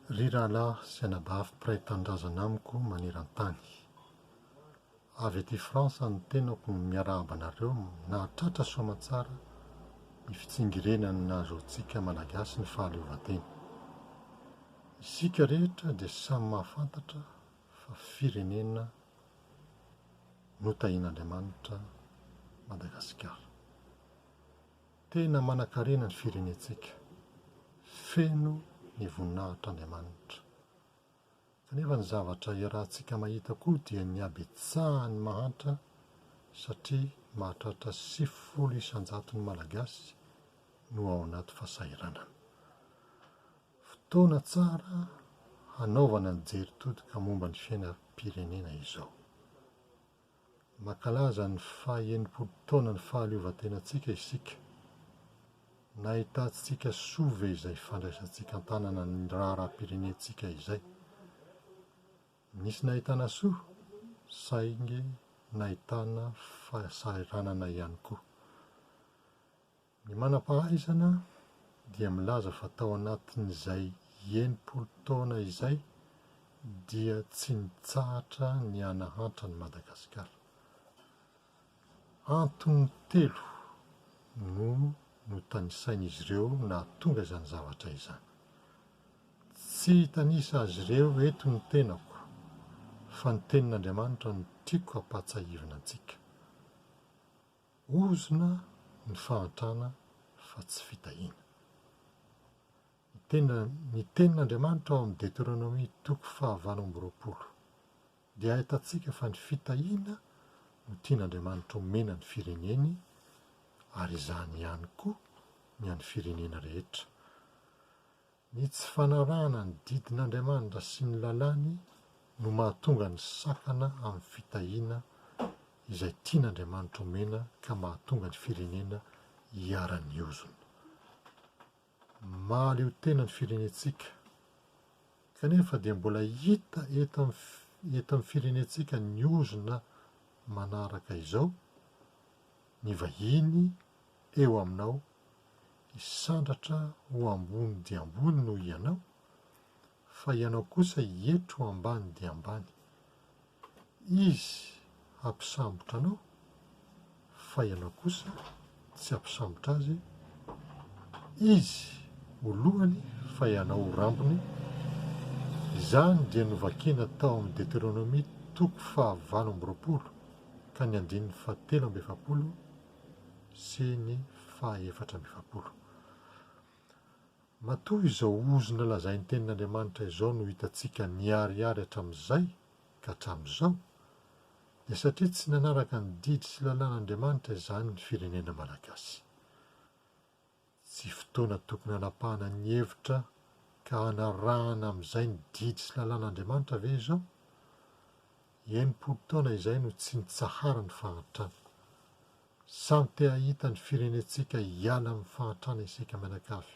Ry rahalahy sy anabavy mpiray tanindrazana amiko maneran-tany. Avy ety Fransa ny tenako miarahaba anareo nahatratra soamantsara ny fitsingerenany nahazo antsika malagasy ny fahaleovantena. Isika rehetra dia samy mahafantatra fa firenena notahian'Andriamanitra Madagasikara. Tena manan-karena ny firenetsika, feno ny voninahitr'Andriamanitra. Kanefa ny zavatra iarahantsika mahita koa dia ny habetsahany mahantra satria mahatratra 70 isan-jaton'ny malagasy no ao anaty fahasahiranana. Fotoana tsara hanaovana ny jeritodika momba ny fiainam-pirenena izao. Mankalaza ny faha-80 taona ny fahaleovantenantsika isika. Nahitantsika sove izay fandraisantsika an-tanana ny raharaham-pirenentsika izay. Nisy nahitana soa, saingy nahitana fahasahiranana ihany koa. Ny manam-pahaizana dia milaza fa tao anatin'izay 80 taona izay dia tsy nitsahatra ny hanahantra ny Madagasikara. Antony telo no tanisain'izy ireo nahatonga izany zavatra izany. Tsy hitanisa azy ireo eto ny tenako, fa ny tenin'Andriamanitra no tiako hampatsahivina antsika. Ozona ny fahantrana fa tsy fitahiana. Ny tenin'Andriamanitra ao amin'ny Deutéronomie 20:20 dia ahitantsika fa ny fitahiana no tian'Andriamanitra omena ny fireneny, ary izany ihany koa ny an'ny firenena rehetra. Ny tsy fanarahana ny didin'Andriamanitra sy ny lalàny no mahatonga ny sakana amin'ny fitahiana izay tian'Andriamanitra omena ka mahatonga ny firenena hiara-ny ozona. Mahaleo tena ny firenetsika, kanefa dia mbola hita eto amin'ny firenetsika ny ozona manaraka izao. Ny vahiny eo aminao hisandratra ho ambony dia ambony noho ianao, fa ianao kosa hietro ambany dia ambany. Izy hampisambotra anao, fa ianao kosa tsy hampisambotra azy. Izy ho lohany, fa ianao ho rambony. Izany dia novakiana tao amin'ny Deutéronomie 20:20 ka ny 7:7 sy ny 4:20. Matoa izao ozona lazain'ny tenin'Andriamanitra izao no hitantsika niariary hatramin'izay ka hatramin'izao, dia satria tsy nanaraka ny didy sy lalàn'Andriamanitra izany ny firenena malagasy. Tsy fotoana tokony hanapahana ny hevitra ka hanarahana amin'izay ny didy sy lalàn'Andriamanitra ve izao? 80 taona izay no tsy nitsahara ny fahantrana. Samy te hahita ny firenetsika hiala amin'ny fahantrana isika mianakavy.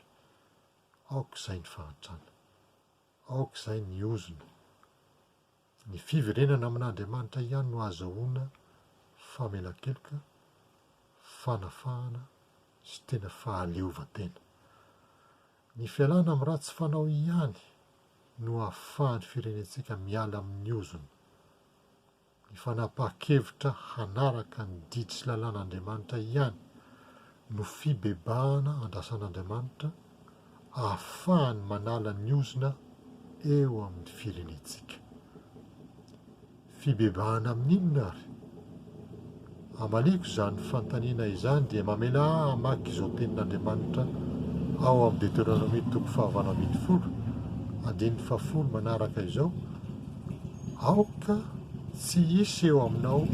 Aok'izay ny fahantrana, aok'izay ny ozona. Ny fiverenana amin'Andriamanitra ihany no azahoana famelan-keloka, fanafahana sy tena fahaleovantena. Ny fialana amin'ny ratsy fanao ihany no ahafahan'ny firenetsika miala amin'ny ozona. Ny fanapahan-kevitra hanaraka ny didy sy lalàn'Andriamanitra ihany no fibebahana andrasan'Andriamanitra, ahafahany manala ny ozona eo amin'ny firenetsika. Fibebahana amin'inona ary? Amaliko izany fantaniana izany dia mamela hamaky izao tenin'Andriamanitra ao amin'ny Deutéronomie 20:20, 1:10 manaraka izao. Aoka tsy hisy eo aminao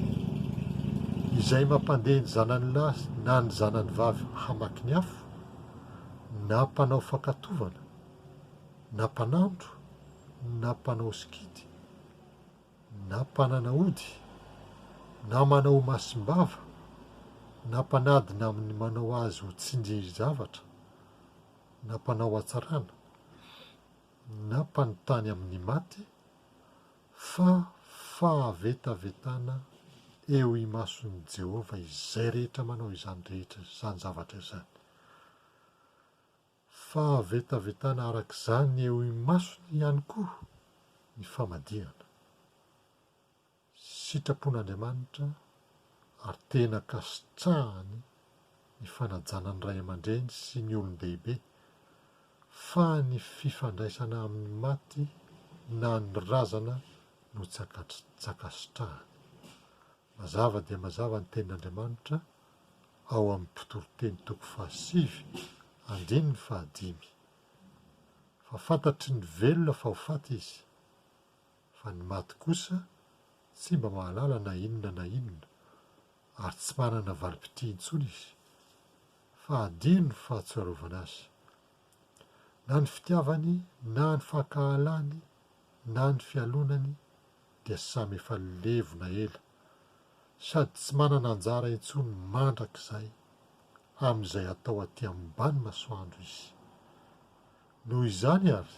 izay mampandeha ny zanany lahy na ny zanany vavy hamaky ny afo, na mpanao fankatovana, na mpanandro, na mpanao sikidy, na mpanana ody, na manao masim-bava, na mpanadina amin'ny manao azy ho tsindry zavatra, na mpanao hatsarana, na mpanontany amin'ny maty, fa fahavetavetana eo imason'i Jehovah izay rehetra manao izany rehetra, izany zavatra izany. Fahavetavetana arak'izany eo imasony ihany koa ny famadihana. Sitrapon'Andriamanitra ary tena kasitrahany ny fanajana ny ray aman-dreny sy ny olon-dehibe fa ny fifandraisana amin'ny maty na ny razana no tsy akasitrahany. Mazava dia mazava ny tenin'Andriamanitra ao amin'ny mpitoroteny toko 7:5. Fa fantatry ny velona fa ho faty izy, fa ny maty kosa tsy mba mahalala na inona ary tsy manana valim-pity intsony izy, fa adino ny fahatsoarovana azy. Na ny fitiavany, na ny fankahalany, na ny fialonany dia samy efa levona ela, sady tsy manana anjara intsony mandrak'izay amin'izay atao aty ambany masoandro izy. Noho izany ary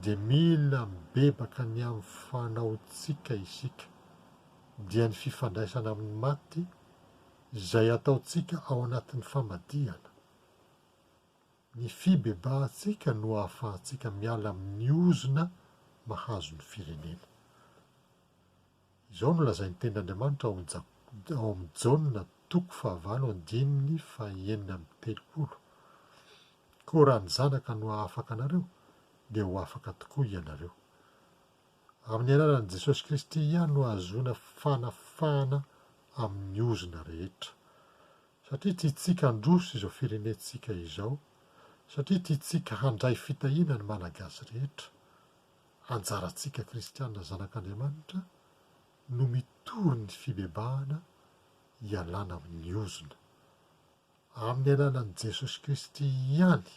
dia mila mibebaka ny amin'ny fanaontsika isika dia ny fifandraisana amin'ny maty izay ataontsika ao anatin'ny famadihana. Ny fibebahantsika no ahafahantsika miala amin'ny ozona mahazo ny firenena. Izao no lazain'ny tenin'Andriamanitra ao amin'ny Jaona 9:9-3. Koa raha ny zanaka no ahafaka anareo, dia ho afaka tokoa ianareo. Amin'ny alalan'i Jesosy Kristy ihany no ahazoana fanafahana amin'ny ozona rehetra. Satria tiantsika handroso izao firenentsika izao, satria tiantsika handray fitahiana ny malagasy rehetra. Anjarantsika kristianina zanak'Andriamanitra no mitory ny fibebahana hialana amin'ny ozona. Amin'ny alalan'i Jesosy Kristy ihany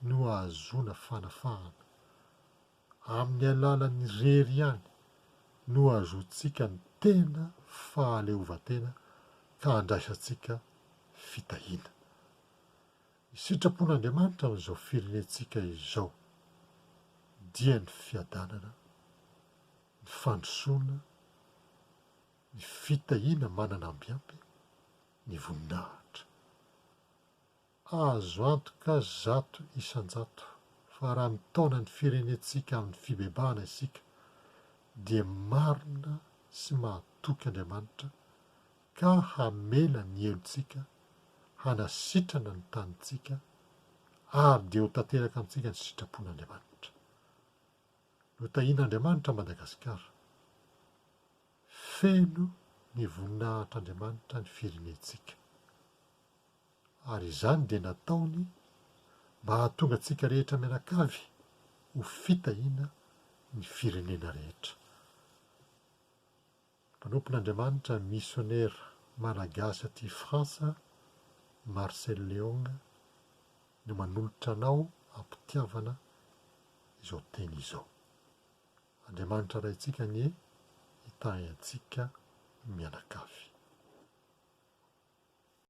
no ahazoana fanafahana. Amin'ny alalan'ny rery ihany no ahazoantsika ny tena fahaleovantena ka handraisantsika fitahiana. Ny sitrapon'Andriamanitra amin'izao firenentsika izao dia ny fiadanana, ny fandrosoana, ny fitahiana manana ambiampy, ny voninahitra. Azo antoka zato isan-jato fa raha mitaona ny firenentsika amin'ny fibebahana isika dia marina sy mahatoky Andriamanitra ka hamela ny helontsika, hanasitrana ny tanintsika ary dia ho tanteraka amintsika ny sitrapon'Andriamanitra. Notahian'Andriamanitra Madagasikara, feno ny voninahitr'Andriamanitra ny firenentsika. Ary izany dia nataony mba hahatonga antsika rehetra mianakavy ho fitahiana ny firenena rehetra. Mpanompon'Andriamanitra misionera malagasy aty Frantsa, Marcel Leonga, no manolotra anao ampitiavana izao teny izao. Andriamanitra raintsika hitahy antsika mianakavy.